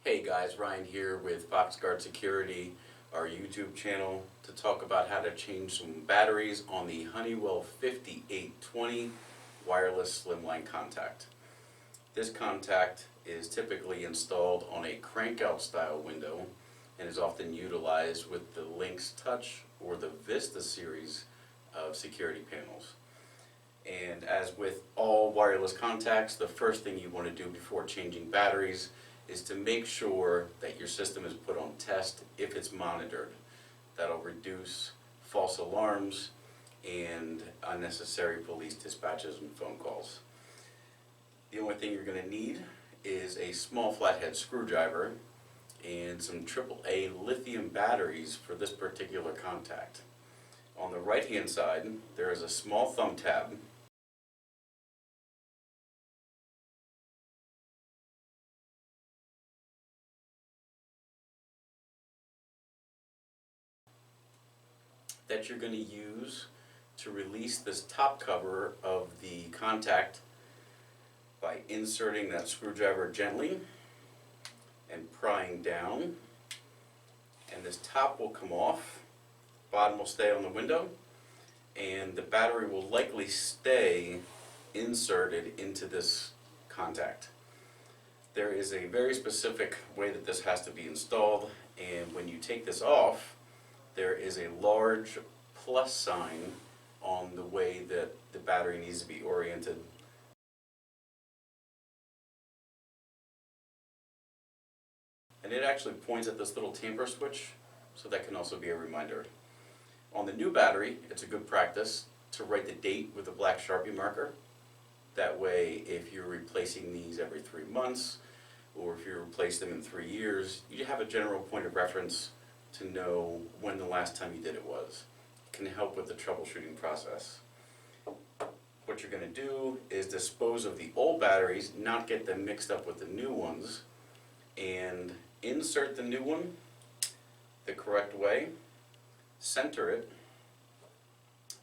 Hey guys, Ryan here with FoxGuard Security, our YouTube channel, to talk about how to change some batteries on the Honeywell 5820 wireless slimline contact. This contact is typically installed on a crank-out style window and is often utilized with the Lynx Touch or the Vista series of security panels. And as with all wireless contacts, the first thing you want to do before changing batteries is to make sure that your system is put on test if it's monitored. That'll reduce false alarms and unnecessary police dispatches and phone calls. The only thing you're going to need is a small flathead screwdriver and some AAA lithium batteries for this particular contact. On the right hand side there is a small thumb tab that you're going to use to release this top cover of the contact by inserting that screwdriver gently and prying down, and this top will come off, bottom will stay on the window, and the battery will likely stay inserted into this contact. There is a very specific way that this has to be installed, and when you take this off, there is a large plus sign on the way that the battery needs to be oriented. And it actually points at this little tamper switch, so that can also be a reminder. On the new battery, it's a good practice to write the date with a black Sharpie marker. That way, if you're replacing these every 3 months, or if you replace them in 3 years, you have a general point of reference to know when the last time you did it was. It can help with the troubleshooting process. What you're going to do is dispose of the old batteries, not get them mixed up with the new ones, and insert the new one the correct way, center it,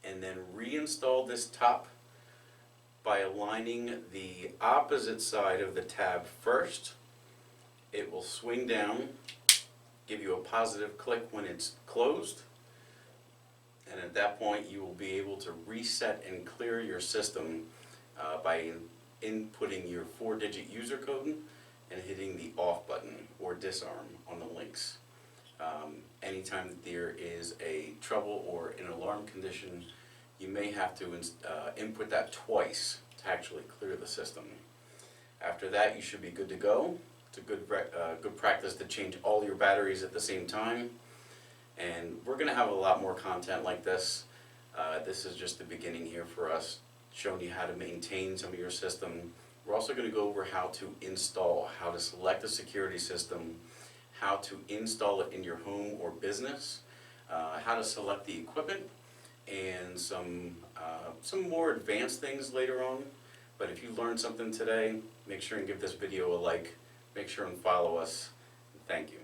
and then reinstall this top by aligning the opposite side of the tab first. It will swing down, give you a positive click when it's closed, and at that point you will be able to reset and clear your system by inputting your 4-digit user code and hitting the off button or disarm on the Lynx. Anytime that there is a trouble or an alarm condition, you may have to input that twice to actually clear the system. After that, you should be good to go. It's a good practice to change all your batteries at the same time, and we're going to have a lot more content like this. This is just the beginning here for us, showing you how to maintain some of your system. We're also going to go over how to install, how to select a security system, how to install it in your home or business, how to select the equipment, and some more advanced things later on. But if you learned something today, make sure and give this video a like. Make sure and follow us. Thank you.